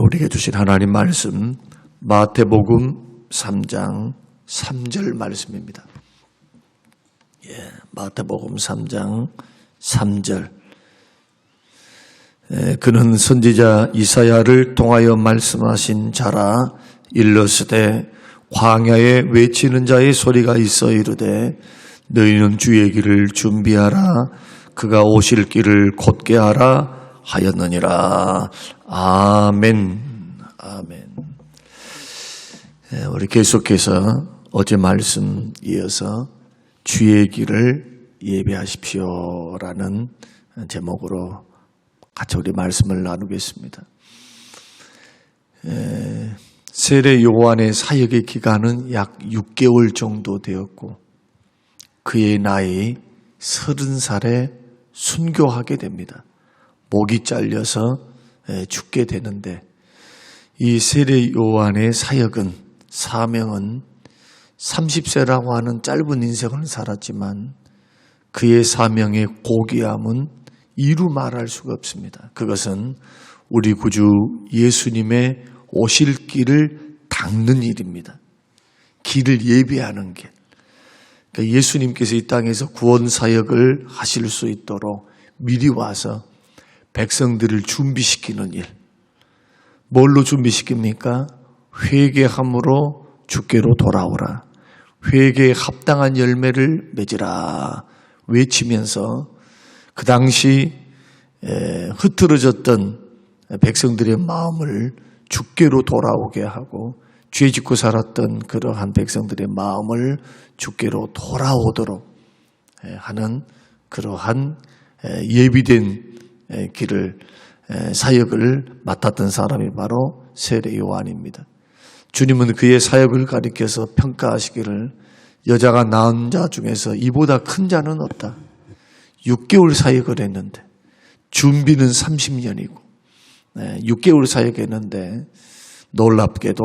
우리에게 주신 하나님 말씀 마태복음 3장 3절 말씀입니다. 마태복음 3장 3절. 그는 선지자 이사야를 통하여 말씀하신 자라. 일러스되 광야에 외치는 자의 소리가 있어 이르되 너희는 주의 길을 준비하라. 그가 오실 길을 곧게 하라 하였느니라. 아멘. 아멘. 우리 계속해서 어제 말씀 이어서 주의 길을 예배하십시오라는 제목으로 같이 우리 말씀을 나누겠습니다. 세례 요한의 사역의 기간은 약 6개월 정도 되었고 그의 나이 30살에 순교하게 됩니다. 목이 잘려서 죽게 되는데 이 세례 요한의 사역은 사명은 30세라고 하는 짧은 인생을 살았지만 그의 사명의 고귀함은 이루 말할 수가 없습니다. 그것은 우리 구주 예수님의 오실 길을 닦는 일입니다. 길을 예비하는 길. 그러니까 예수님께서 이 땅에서 구원 사역을 하실 수 있도록 미리 와서 백성들을 준비시키는 일. 뭘로 준비시킵니까? 회개함으로 주께로 돌아오라. 회개에 합당한 열매를 맺으라 외치면서 그 당시 흐트러졌던 백성들의 마음을 주께로 돌아오게 하고 죄 짓고 살았던 그러한 백성들의 마음을 주께로 돌아오도록 하는 그러한 예비된 길을 사역을 맡았던 사람이 바로 세례 요한입니다. 주님은 그의 사역을 가리켜서 평가하시기를 여자가 낳은 자 중에서 이보다 큰 자는 없다. 6개월 사역을 했는데 준비는 30년이고 6개월 사역했는데 놀랍게도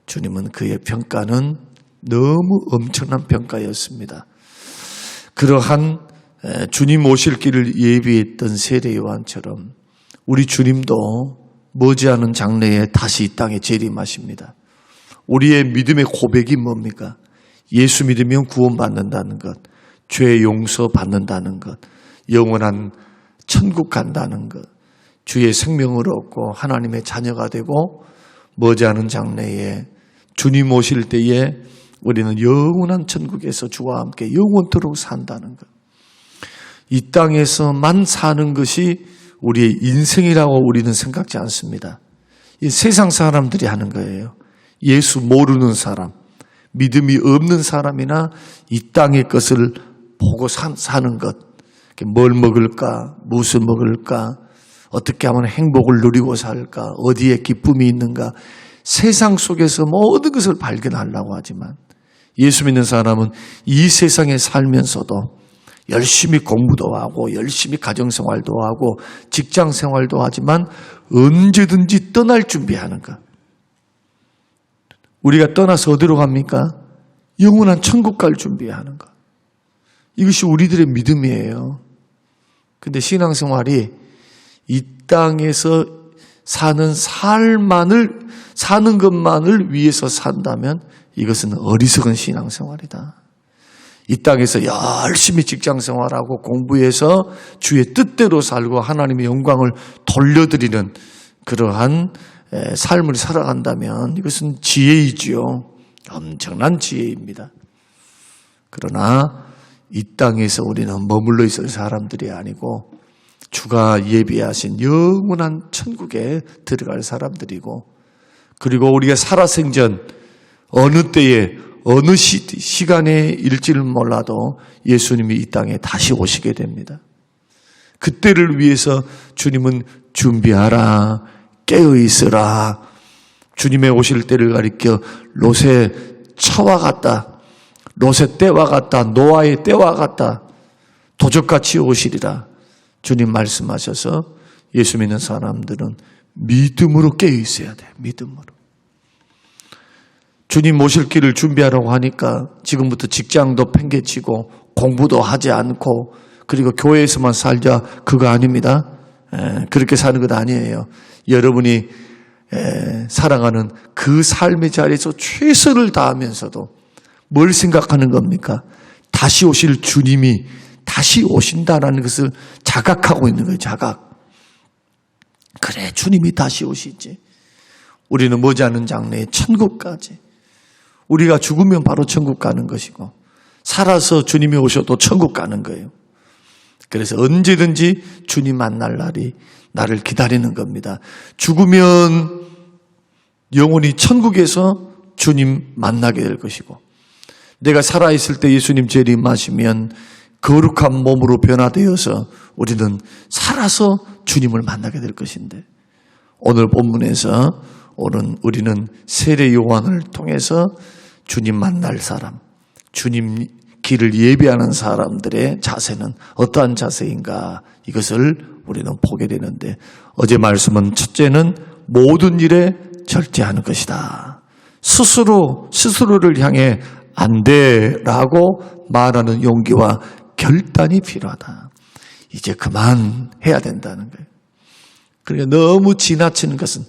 주님은 그의 평가는 너무 엄청난 평가였습니다. 그러한 주님 오실 길을 예비했던 세례 요한처럼 우리 주님도 머지않은 장래에 다시 이 땅에 재림하십니다. 우리의 믿음의 고백이 뭡니까? 예수 믿으면 구원받는다는 것, 죄 용서 받는다는 것, 영원한 천국 간다는 것, 주의 생명을 얻고 하나님의 자녀가 되고 머지않은 장래에 주님 오실 때에 우리는 영원한 천국에서 주와 함께 영원토록 산다는 것. 이 땅에서만 사는 것이 우리의 인생이라고 우리는 생각지 않습니다. 이 세상 사람들이 하는 거예요. 예수 모르는 사람, 믿음이 없는 사람이나 이 땅의 것을 보고 사는 것. 뭘 먹을까? 무엇을 먹을까? 어떻게 하면 행복을 누리고 살까? 어디에 기쁨이 있는가? 세상 속에서 모든 것을 발견하려고 하지만 예수 믿는 사람은 이 세상에 살면서도 열심히 공부도 하고 열심히 가정생활도 하고 직장생활도 하지만 언제든지 떠날 준비하는 것. 우리가 떠나서 어디로 갑니까? 영원한 천국 갈 준비하는 것. 이것이 우리들의 믿음이에요. 근데 신앙생활이 이 땅에서 사는 것만을 위해서 산다면 이것은 어리석은 신앙생활이다. 이 땅에서 열심히 직장생활하고 공부해서 주의 뜻대로 살고 하나님의 영광을 돌려드리는 그러한 삶을 살아간다면 이것은 지혜이지요. 엄청난 지혜입니다. 그러나 이 땅에서 우리는 머물러 있을 사람들이 아니고 주가 예비하신 영원한 천국에 들어갈 사람들이고 그리고 우리가 살아생전 어느 때에 어느 시간에 일지를 몰라도 예수님이 이 땅에 다시 오시게 됩니다. 그때를 위해서 주님은 준비하라, 깨어있으라. 주님의 오실 때를 가리켜 롯의 차와 같다. 롯의 때와 같다. 노아의 때와 같다. 도적같이 오시리라. 주님 말씀하셔서 예수 믿는 사람들은 믿음으로 깨어있어야 돼. 믿음으로. 주님 오실 길을 준비하라고 하니까 지금부터 직장도 팽개치고 공부도 하지 않고 그리고 교회에서만 살자 그거 아닙니다. 그렇게 사는 것 아니에요. 여러분이 살아가는 그 삶의 자리에서 최선을 다하면서도 뭘 생각하는 겁니까? 다시 오실 주님이 다시 오신다라는 것을 자각하고 있는 거예요. 자각. 그래, 주님이 다시 오시지. 우리는 머지않은 장래에 천국까지. 우리가 죽으면 바로 천국 가는 것이고, 살아서 주님이 오셔도 천국 가는 거예요. 그래서 언제든지 주님 만날 날이 나를 기다리는 겁니다. 죽으면 영원히 천국에서 주님 만나게 될 것이고, 내가 살아있을 때 예수님 재림하시면 거룩한 몸으로 변화되어서 우리는 살아서 주님을 만나게 될 것인데, 오늘 본문에서 우리는 세례 요한을 통해서 주님 만날 사람, 주님 길을 예비하는 사람들의 자세는 어떠한 자세인가, 이것을 우리는 보게 되는데, 어제 말씀은 첫째는 모든 일에 절제하는 것이다. 스스로를 향해 안 돼라고 말하는 용기와 결단이 필요하다. 이제 그만해야 된다는 거예요. 그러니까 너무 지나치는 것은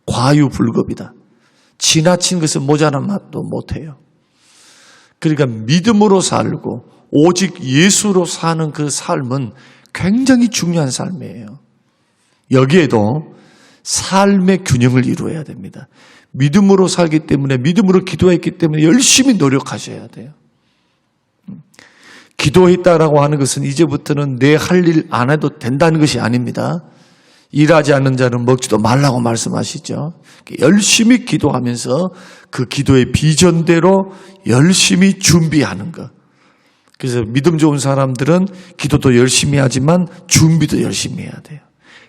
과유불급이다. 지나친 것은 모자란 맛도 못해요. 그러니까 믿음으로 살고 오직 예수로 사는 그 삶은 굉장히 중요한 삶이에요. 여기에도 삶의 균형을 이루어야 됩니다. 믿음으로 살기 때문에, 믿음으로 기도했기 때문에 열심히 노력하셔야 돼요. 기도했다라고 하는 것은 이제부터는 내 할 일 안 해도 된다는 것이 아닙니다. 일하지 않는 자는 먹지도 말라고 말씀하시죠. 열심히 기도하면서 그 기도의 비전대로 열심히 준비하는 것. 그래서 믿음 좋은 사람들은 기도도 열심히 하지만 준비도 열심히 해야 돼요.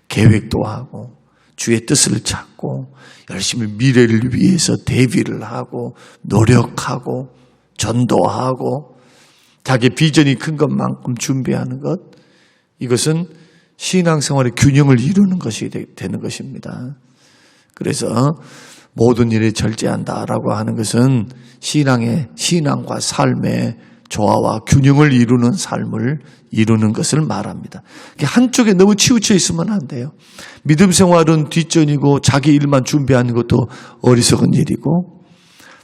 계획도 하고 주의 뜻을 찾고 열심히 미래를 위해서 대비를 하고 노력하고 전도하고 자기 비전이 큰 것만큼 준비하는 것, 이것은 신앙생활의 균형을 이루는 것이 되는 것입니다. 그래서 모든 일에 절제한다라고 하는 것은 신앙과 삶의 조화와 균형을 이루는 삶을 이루는 것을 말합니다. 한쪽에 너무 치우쳐 있으면 안 돼요. 믿음 생활은 뒷전이고 자기 일만 준비하는 것도 어리석은 일이고,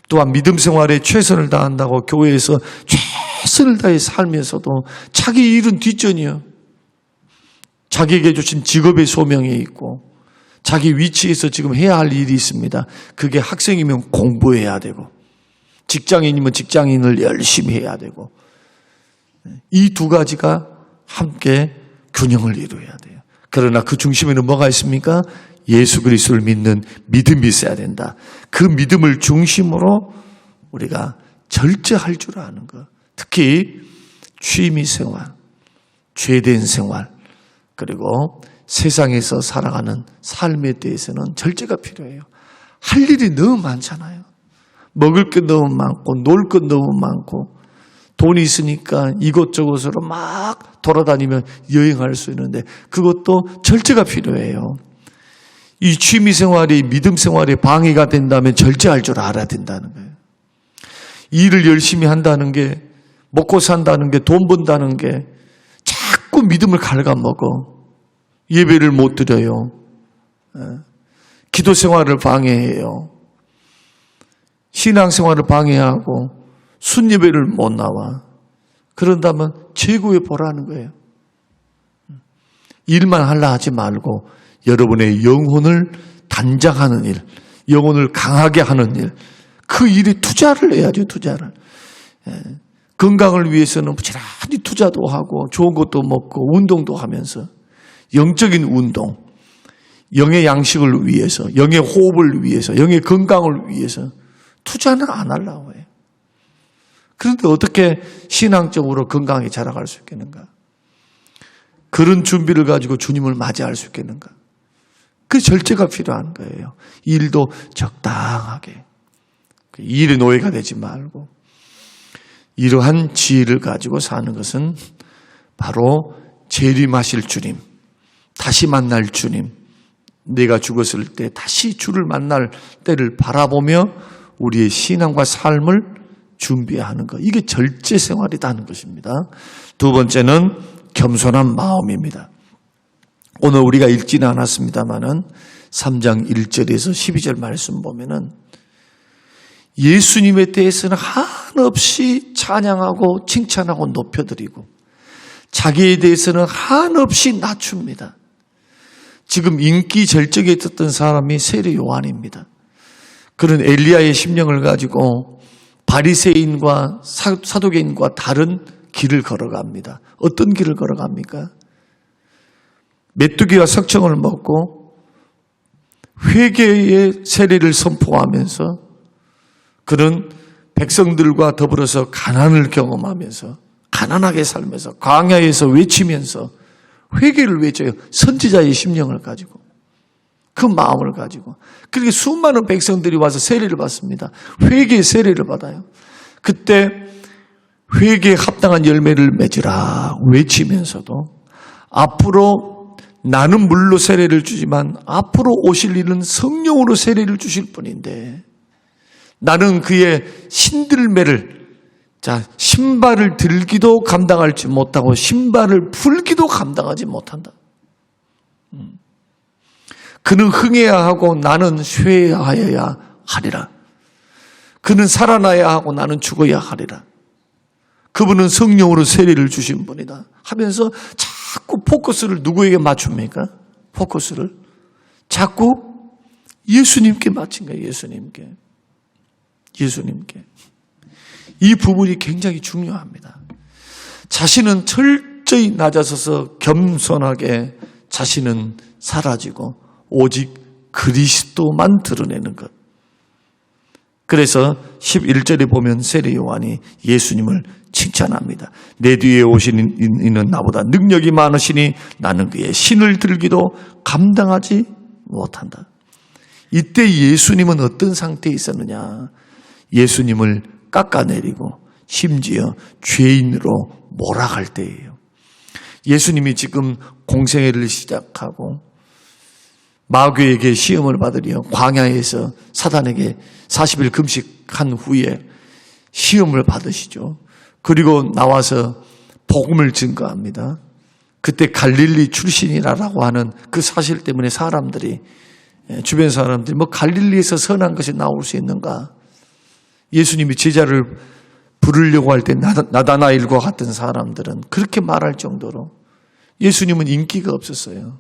또한 믿음 생활에 최선을 다한다고 교회에서 최선을 다해 살면서도 자기 일은 뒷전이요. 자기에게 주신 직업의 소명이 있고 자기 위치에서 지금 해야 할 일이 있습니다. 그게 학생이면 공부해야 되고 직장인이면 직장인을 열심히 해야 되고, 이 두 가지가 함께 균형을 이루어야 돼요. 그러나 그 중심에는 뭐가 있습니까? 예수 그리스도를 믿는 믿음이 있어야 된다. 그 믿음을 중심으로 우리가 절제할 줄 아는 것. 특히 취미 생활, 죄된 생활, 그리고 세상에서 살아가는 삶에 대해서는 절제가 필요해요. 할 일이 너무 많잖아요. 먹을 게 너무 많고 놀 것 너무 많고 돈이 있으니까 이곳저곳으로 막 돌아다니면 여행할 수 있는데 그것도 절제가 필요해요. 이 취미생활이 믿음생활에 방해가 된다면 절제할 줄 알아야 된다는 거예요. 일을 열심히 한다는 게, 먹고 산다는 게, 돈 번다는 게 자꾸 믿음을 갉아먹어. 예배를 못 드려요. 기도생활을 방해해요. 신앙생활을 방해하고 순예배를 못 나와. 그런다면 최고의 보라는 거예요. 일만 하려 하지 말고 여러분의 영혼을 단장하는 일, 영혼을 강하게 하는 일, 그 일에 투자를 해야죠. 투자를. 건강을 위해서는 부지런히 투자도 하고 좋은 것도 먹고 운동도 하면서 영적인 운동, 영의 양식을 위해서, 영의 호흡을 위해서, 영의 건강을 위해서 투자는 안 하려고 해요. 그런데 어떻게 신앙적으로 건강하게 자라갈 수 있겠는가? 그런 준비를 가지고 주님을 맞이할 수 있겠는가? 그 절제가 필요한 거예요. 일도 적당하게. 일의 노예가 되지 말고. 이러한 지혜를 가지고 사는 것은 바로 재림하실 주님, 다시 만날 주님, 내가 죽었을 때 다시 주를 만날 때를 바라보며 우리의 신앙과 삶을 준비하는 것. 이게 절제 생활이라는 것입니다. 두 번째는 겸손한 마음입니다. 오늘 우리가 읽지는 않았습니다마는 3장 1절에서 12절 말씀 보면은 예수님에 대해서는 한없이 찬양하고 칭찬하고 높여드리고 자기에 대해서는 한없이 낮춥니다. 지금 인기 절정에 있었던 사람이 세례 요한입니다. 그런 엘리야의 심령을 가지고 바리새인과 사두개인과 다른 길을 걸어갑니다. 어떤 길을 걸어갑니까? 메뚜기와 석청을 먹고 회개의 세례를 선포하면서 그런 백성들과 더불어서 가난을 경험하면서 가난하게 살면서 광야에서 외치면서 회개를 외쳐요. 선지자의 심령을 가지고 그 마음을 가지고 그렇게 수많은 백성들이 와서 세례를 받습니다. 회개의 세례를 받아요. 그때 회개에 합당한 열매를 맺으라 외치면서도 앞으로 나는 물로 세례를 주지만 앞으로 오실 일은 성령으로 세례를 주실 분인데 나는 그의 신들매를 신발을 들기도 감당하지 못하고 신발을 풀기도 감당하지 못한다. 그는 흥해야 하고 나는 쇠하여야 하리라. 그는 살아나야 하고 나는 죽어야 하리라. 그분은 성령으로 세례를 주신 분이다 하면서 자꾸 포커스를 누구에게 맞춥니까? 포커스를 자꾸 예수님께 맞춘 거예요. 예수님께. 이 부분이 굉장히 중요합니다. 자신은 철저히 낮아서서 겸손하게 자신은 사라지고 오직 그리스도만 드러내는 것. 그래서 11절에 보면 세례 요한이 예수님을 칭찬합니다. 내 뒤에 오시는 이는 나보다 능력이 많으시니 나는 그의 신을 들기도 감당하지 못한다. 이때 예수님은 어떤 상태에 있었느냐? 예수님을 깎아내리고 심지어 죄인으로 몰아갈 때예요. 예수님이 지금 공생애를 시작하고 마귀에게 시험을 받으려 광야에서 사단에게 40일 금식한 후에 시험을 받으시죠. 그리고 나와서 복음을 증거합니다. 그때 갈릴리 출신이라고 하는 그 사실 때문에 주변 사람들이 갈릴리에서 선한 것이 나올 수 있는가? 예수님이 제자를 부르려고 할 때 나다나엘과 같은 사람들은 그렇게 말할 정도로 예수님은 인기가 없었어요.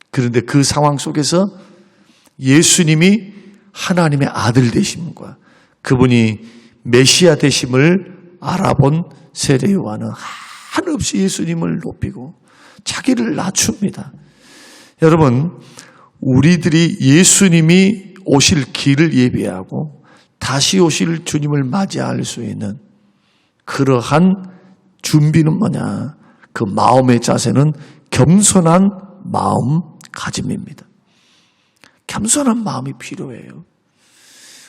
그런데 그 상황 속에서 예수님이 하나님의 아들 되심과 그분이 메시아 되심을 알아본 세례 요한은 한없이 예수님을 높이고 자기를 낮춥니다. 여러분, 우리들이 예수님이 오실 길을 예비하고 다시 오실 주님을 맞이할 수 있는 그러한 준비는 뭐냐? 그 마음의 자세는 겸손한 마음가짐입니다. 겸손한 마음이 필요해요.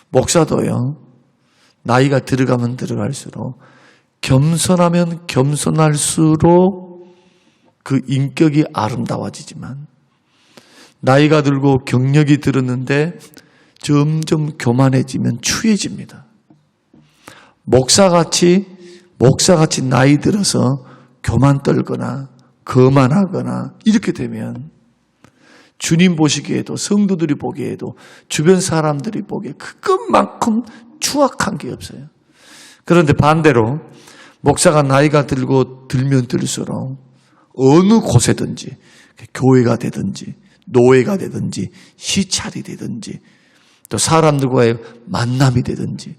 목사도요, 나이가 들어가면 들어갈수록 겸손하면 겸손할수록 그 인격이 아름다워지지만 나이가 들고 경력이 들었는데 점점 교만해지면 추해집니다. 목사같이 나이 들어서 교만 떨거나 거만하거나 이렇게 되면 주님 보시기에도 성도들이 보기에도 주변 사람들이 보기에 그것만큼 추악한 게 없어요. 그런데 반대로 목사가 나이가 들면 들수록 어느 곳에든지 교회가 되든지 노예가 되든지 시찰이 되든지 또 사람들과의 만남이 되든지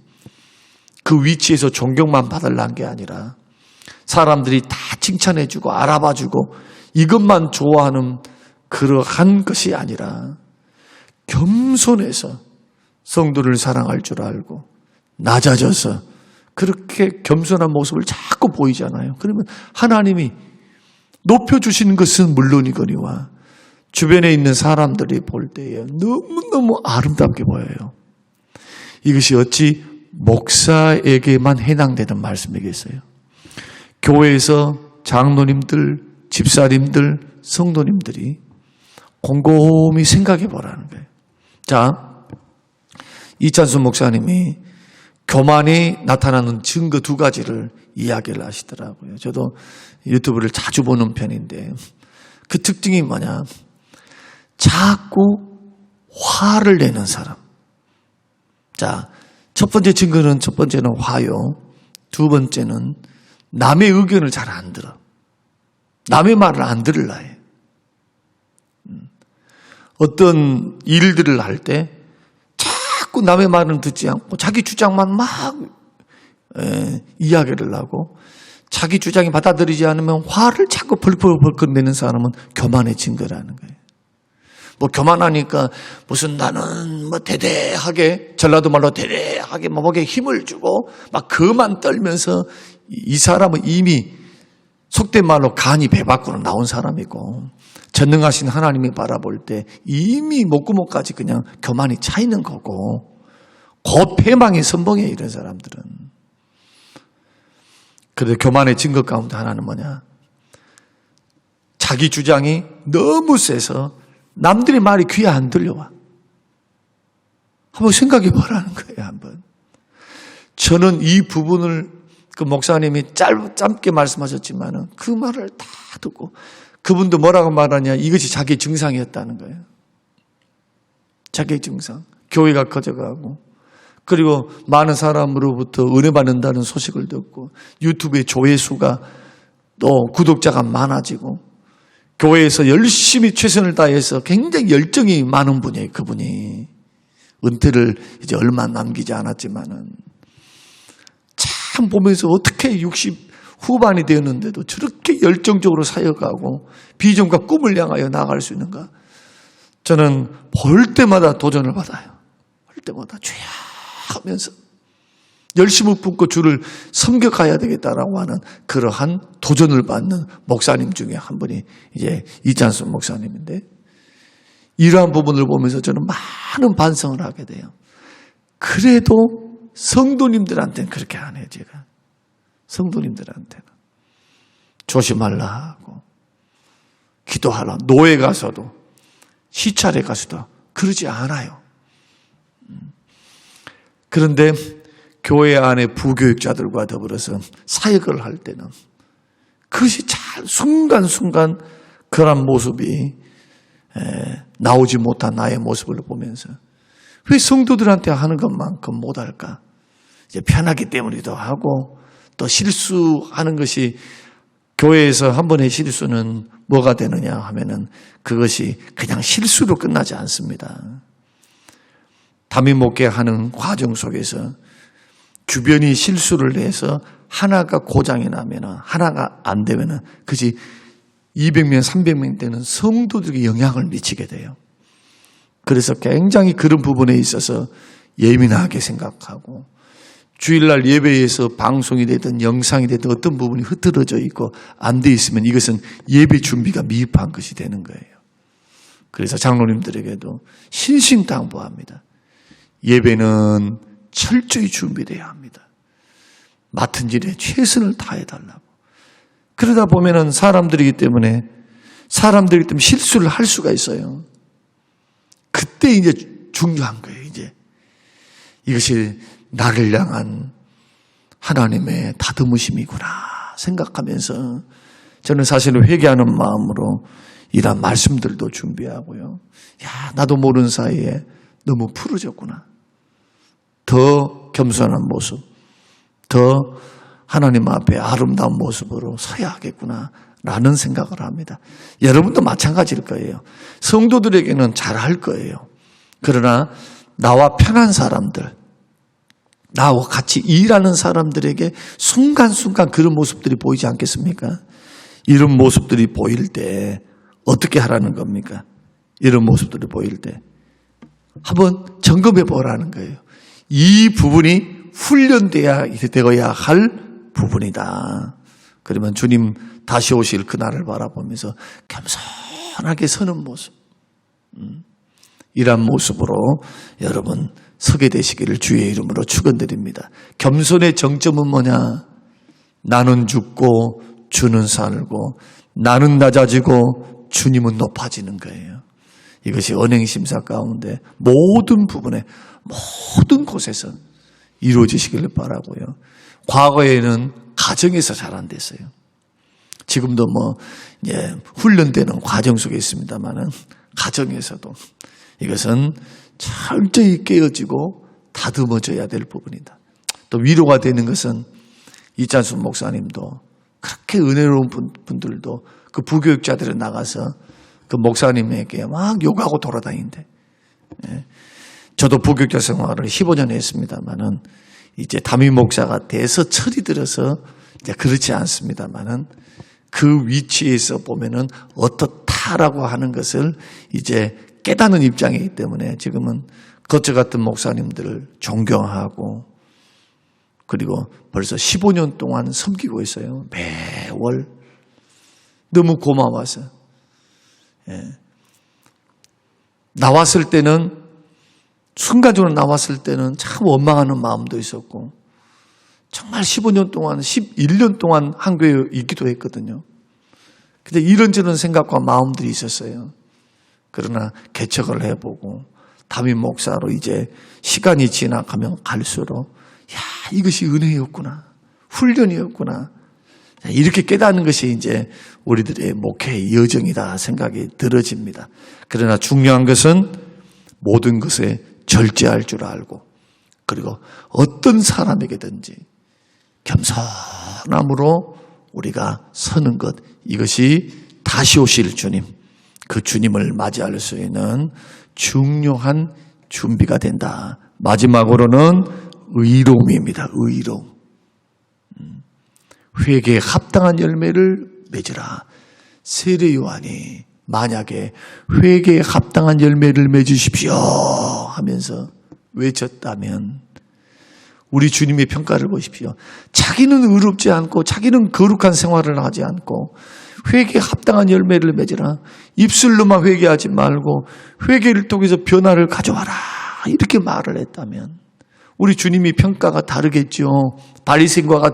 그 위치에서 존경만 받으려는 게 아니라 사람들이 다 칭찬해주고 알아봐주고 이것만 좋아하는 그러한 것이 아니라 겸손해서 성도를 사랑할 줄 알고 낮아져서 그렇게 겸손한 모습을 자꾸 보이잖아요. 그러면 하나님이 높여주시는 것은 물론이거니와 주변에 있는 사람들이 볼 때에 너무너무 아름답게 보여요. 이것이 어찌 목사에게만 해당되는 말씀이겠어요? 교회에서 장로님들, 집사님들, 성도님들이 곰곰이 생각해 보라는 거예요. 자, 이찬수 목사님이 교만이 나타나는 증거 2가지를 이야기를 하시더라고요. 저도 유튜브를 자주 보는 편인데 그 특징이 뭐냐? 자꾸 화를 내는 사람. 자, 첫 번째는 화요. 두 번째는 남의 의견을 잘 안 들어. 남의 말을 안 들으려 해. 어떤 일들을 할 때 자꾸 남의 말은 듣지 않고 자기 주장만 막 이야기를 하고 자기 주장이 받아들이지 않으면 화를 자꾸 벌컥벌컥 내는 사람은 교만해진 거라는 거예요. 뭐 교만하니까 무슨 나는 뭐 대대하게 전라도 말로 대대하게 목에 힘을 주고 막 그만 떨면서 이 사람은 이미 속된 말로 간이 배 밖으로 나온 사람이고 전능하신 하나님이 바라볼 때 이미 목구멍까지 그냥 교만이 차 있는 거고 곧 패망이 선봉해 이런 사람들은. 그런데 교만의 증거 가운데 하나는 뭐냐? 자기 주장이 너무 세서 남들의 말이 귀에 안 들려와. 한번 생각해 보라는 거예요, 한번. 저는 이 부분을 그 목사님이 짧게 말씀하셨지만은 그 말을 다 듣고 그분도 뭐라고 말하냐? 이것이 자기의 증상이었다는 거예요. 자기의 증상. 교회가 커져가고 그리고 많은 사람으로부터 은혜 받는다는 소식을 듣고 유튜브의 조회수가 또 구독자가 많아지고 교회에서 열심히 최선을 다해서 굉장히 열정이 많은 분이에요. 그분이 은퇴를 이제 얼마 남기지 않았지만은 참 보면서 어떻게 60 후반이 되었는데도 저렇게 열정적으로 사역하고 비전과 꿈을 향하여 나아갈 수 있는가? 저는 볼 때마다 도전을 받아요. 볼 때마다 주야 하면서 열심을 붓고 주를 섬겨가야 되겠다라고 하는 그러한 도전을 받는 목사님 중에 한 분이 이제 이찬순 목사님인데 이러한 부분을 보면서 저는 많은 반성을 하게 돼요. 그래도 성도님들한테는 그렇게 안 해요, 제가. 성도님들한테는. 조심하라 하고, 기도하라. 노예 가서도, 시찰에 가서도 그러지 않아요. 그런데 교회 안에 부교육자들과 더불어서 사역을 할 때는 그것이 잘 순간순간 그런 모습이 나오지 못한 나의 모습을 보면서 왜 성도들한테 하는 것만큼 못할까? 이제 편하기 때문이기도 하고 또 실수하는 것이 교회에서 한 번의 실수는 뭐가 되느냐 하면은 그것이 그냥 실수로 끝나지 않습니다. 담임 목회하는 과정 속에서 주변이 실수를 해서 하나가 고장이 나면은 하나가 안 되면은 그것이 200명, 300명 되는 성도들에게 영향을 미치게 돼요. 그래서 굉장히 그런 부분에 있어서 예민하게 생각하고 주일날 예배에서 방송이 되든 영상이 되든 어떤 부분이 흐트러져 있고 안 돼 있으면 이것은 예배 준비가 미흡한 것이 되는 거예요. 그래서 장로님들에게도 신신당부합니다. 예배는 철저히 준비되어야 합니다. 맡은 일에 최선을 다해달라고. 그러다 보면은 사람들이기 때문에 실수를 할 수가 있어요. 그때 이제 중요한 거예요, 이제. 이것이 나를 향한 하나님의 다듬으심이구나 생각하면서 저는 사실은 회개하는 마음으로 이런 말씀들도 준비하고요. 야, 나도 모르는 사이에 너무 풀어졌구나. 더 겸손한 모습, 더 하나님 앞에 아름다운 모습으로 서야 하겠구나 라는 생각을 합니다. 여러분도 마찬가지일 거예요. 성도들에게는 잘할 거예요. 그러나 나와 편한 사람들, 나와 같이 일하는 사람들에게 순간순간 그런 모습들이 보이지 않겠습니까? 이런 모습들이 보일 때 어떻게 하라는 겁니까? 이런 모습들이 보일 때 한번 점검해 보라는 거예요. 이 부분이 훈련되어야 할 부분이다. 그러면 주님 다시 오실 그날을 바라보면서 겸손하게 서는 모습, 이런 모습으로 여러분 서게 되시기를 주의 이름으로 축원드립니다. 겸손의 정점은 뭐냐? 나는 죽고 주는 살고 나는 낮아지고 주님은 높아지는 거예요. 이것이 언행심사 가운데 모든 부분에 모든 곳에서 이루어지시기를 바라고요. 과거에는 가정에서 잘 안 됐어요. 지금도 훈련되는 과정 속에 있습니다만은 가정에서도 이것은 철저히 깨어지고 다듬어져야 될 부분이다. 또 위로가 되는 것은 이찬수 목사님도 그렇게 은혜로운 분들도 그 부교육자들이 나가서 그 목사님에게 막 욕하고 돌아다니는데, 저도 부교육자 생활을 15년 했습니다만은 이제 담임 목사가 돼서 철이 들어서 이제 그렇지 않습니다만은 그 위치에서 보면은 어떻다라고 하는 것을 이제 깨닫는 입장이기 때문에 지금은 거저 같은 목사님들을 존경하고, 그리고 벌써 15년 동안 섬기고 있어요. 매월. 너무 고마워서. 나왔을 때는, 순간적으로 나왔을 때는 참 원망하는 마음도 있었고, 정말 15년 동안, 11년 동안 한 교회에 있기도 했거든요. 근데 이런저런 생각과 마음들이 있었어요. 그러나 개척을 해보고 담임 목사로 이제 시간이 지나가면 갈수록 이것이 은혜였구나, 훈련이었구나, 이렇게 깨닫는 것이 이제 우리들의 목회의 여정이다 생각이 들어집니다. 그러나 중요한 것은 모든 것에 절제할 줄 알고, 그리고 어떤 사람에게든지 겸손함으로 우리가 서는 것, 이것이 다시 오실 주님, 그 주님을 맞이할 수 있는 중요한 준비가 된다. 마지막으로는 의로움입니다. 의로움. 회개에 합당한 열매를 맺으라. 세례 요한이 만약에 회개에 합당한 열매를 맺으십시오 하면서 외쳤다면, 우리 주님의 평가를 보십시오. 자기는 의롭지 않고 자기는 거룩한 생활을 하지 않고 회개에 합당한 열매를 맺으라. 입술로만 회개하지 말고 회개를 통해서 변화를 가져와라. 이렇게 말을 했다면 우리 주님이 평가가 다르겠죠. 바리새인과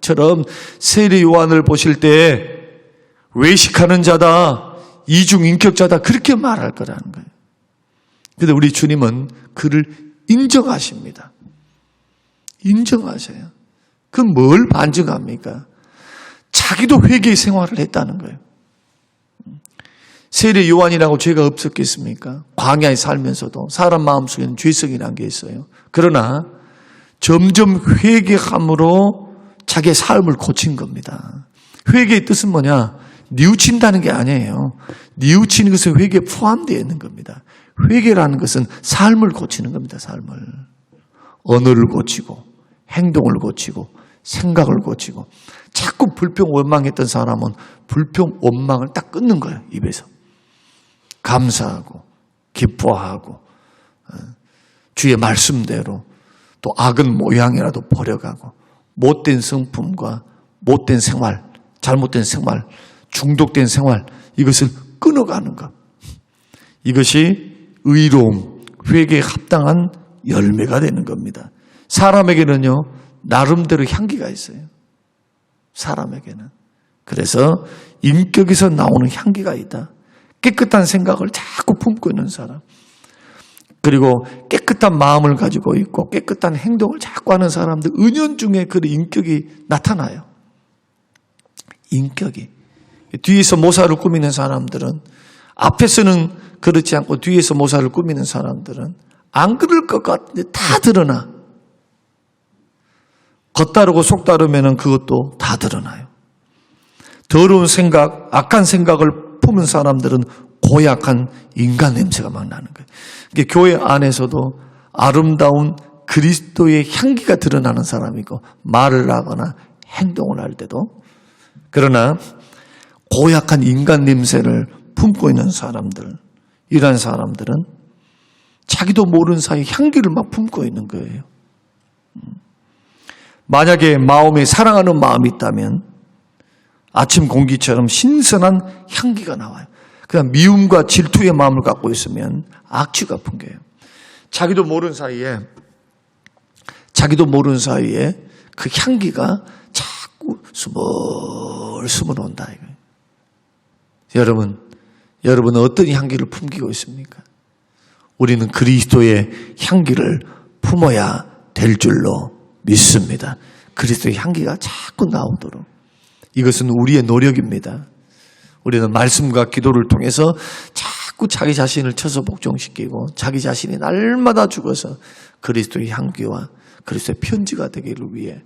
처럼 세례 요한을 보실 때 외식하는 자다, 이중인격자다, 그렇게 말할 거라는 거예요. 그런데 우리 주님은 그를 인정하십니다. 인정하세요. 그럼 뭘 반증합니까? 자기도 회개 생활을 했다는 거예요. 세례 요한이라고 죄가 없었겠습니까? 광야에 살면서도 사람 마음속에는 죄성이라는 게 있어요. 그러나 점점 회개함으로 자기의 삶을 고친 겁니다. 회개의 뜻은 뭐냐? 뉘우친다는 게 아니에요. 뉘우치는 것은 회개에 포함되어 있는 겁니다. 회개라는 것은 삶을 고치는 겁니다. 삶을. 언어를 고치고 행동을 고치고 생각을 고치고, 자꾸 불평 원망했던 사람은 불평 원망을 딱 끊는 거예요. 입에서 감사하고 기뻐하고 주의 말씀대로, 또 악은 모양이라도 버려가고 못된 성품과 못된 생활, 잘못된 생활, 중독된 생활, 이것을 끊어가는 것, 이것이 의로움, 회개에 합당한 열매가 되는 겁니다. 사람에게는요, 나름대로 향기가 있어요. 사람에게는. 그래서 인격에서 나오는 향기가 있다. 깨끗한 생각을 자꾸 품고 있는 사람, 그리고 깨끗한 마음을 가지고 있고 깨끗한 행동을 자꾸 하는 사람들, 은연중에 그 인격이 나타나요. 인격이. 뒤에서 모사를 꾸미는 사람들은, 앞에서는 그렇지 않고 뒤에서 모사를 꾸미는 사람들은 안 그럴 것 같은데 다 드러나. 겉다르고 속다르면 그것도 다 드러나요. 더러운 생각, 악한 생각을 품은 사람들은 고약한 인간 냄새가 막 나는 거예요. 그러니까 교회 안에서도 아름다운 그리스도의 향기가 드러나는 사람이 있고, 말을 하거나 행동을 할 때도. 그러나 고약한 인간 냄새를 품고 있는 사람들, 이런 사람들은 자기도 모르는 사이에 향기를 막 품고 있는 거예요. 만약에 마음에 사랑하는 마음이 있다면 아침 공기처럼 신선한 향기가 나와요. 그다음 미움과 질투의 마음을 갖고 있으면 악취가 풍겨요. 자기도 모르는 사이에 그 향기가 자꾸 스멀스멀 온다 이거예요. 여러분은 어떤 향기를 품기고 있습니까? 우리는 그리스도의 향기를 품어야 될 줄로 믿습니다. 그리스도의 향기가 자꾸 나오도록 이것은 우리의 노력입니다. 우리는 말씀과 기도를 통해서 자꾸 자기 자신을 쳐서 복종시키고 자기 자신이 날마다 죽어서 그리스도의 향기와 그리스도의 편지가 되기를 위해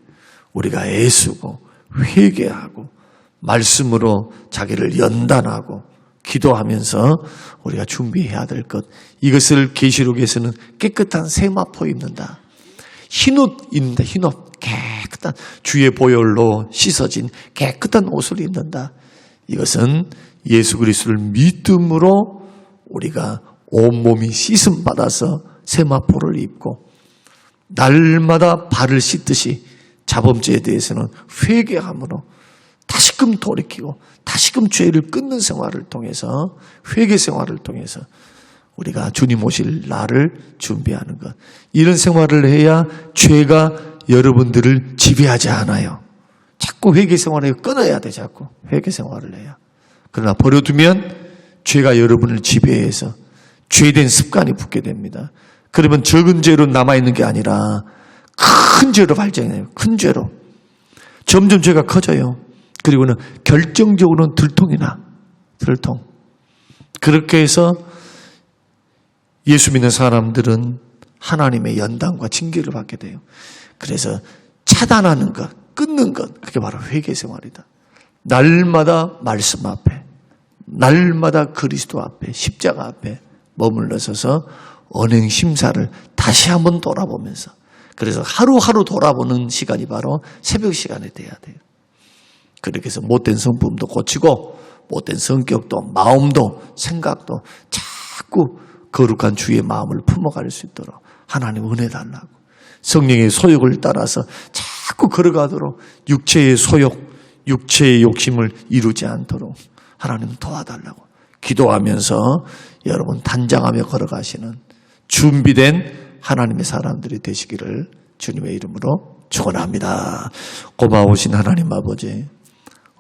우리가 애쓰고 회개하고 말씀으로 자기를 연단하고 기도하면서 우리가 준비해야 될 것, 이것을 계시록에서는 깨끗한 세마포 입는다. 흰옷 입는다. 흰옷. 깨끗한 주의 보혈로 씻어진 깨끗한 옷을 입는다. 이것은 예수 그리스도를 믿음으로 우리가 온몸이 씻음 받아서 세마포를 입고 날마다 발을 씻듯이 자범죄에 대해서는 회개함으로 다시금 돌이키고 다시금 죄를 끊는 생활을 통해서, 회개 생활을 통해서 우리가 주님 오실 날을 준비하는 것, 이런 생활을 해야 죄가 여러분들을 지배하지 않아요. 자꾸 회개 생활을 끊어야 돼. 자꾸 회개 생활을 해야. 그러나 버려두면 죄가 여러분을 지배해서 죄된 습관이 붙게 됩니다. 그러면 적은 죄로 남아있는 게 아니라 큰 죄로 발전해요. 큰 죄로. 점점 죄가 커져요. 그리고는 결정적으로는 들통이 나. 들통. 그렇게 해서 예수 믿는 사람들은 하나님의 연단과 징계를 받게 돼요. 그래서 차단하는 것, 끊는 것, 그게 바로 회개 생활이다. 날마다 말씀 앞에, 날마다 그리스도 앞에, 십자가 앞에 머물러 서서 언행 심사를 다시 한번 돌아보면서, 그래서 하루하루 돌아보는 시간이 바로 새벽 시간에 돼야 돼요. 그렇게 해서 못된 성품도 고치고 못된 성격도 마음도 생각도 자꾸 거룩한 주의 마음을 품어갈 수 있도록 하나님 은혜 달라고, 성령의 소욕을 따라서 자꾸 걸어가도록 육체의 소욕, 육체의 욕심을 이루지 않도록 하나님 도와달라고 기도하면서 여러분 단장하며 걸어가시는 준비된 하나님의 사람들이 되시기를 주님의 이름으로 축원합니다. 고마우신 하나님 아버지,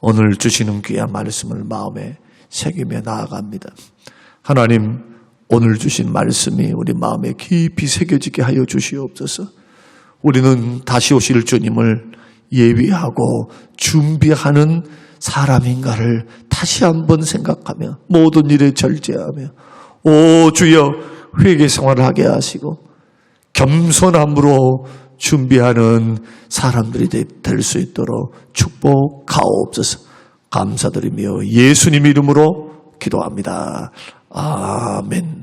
오늘 주시는 귀한 말씀을 마음에 새기며 나아갑니다. 하나님, 오늘 주신 말씀이 우리 마음에 깊이 새겨지게 하여 주시옵소서. 우리는 다시 오실 주님을 예비하고 준비하는 사람인가를 다시 한번 생각하며 모든 일에 절제하며, 오 주여, 회개 생활을 하게 하시고 겸손함으로 준비하는 사람들이 될 수 있도록 축복하옵소서. 감사드리며 예수님 이름으로 기도합니다. 아멘.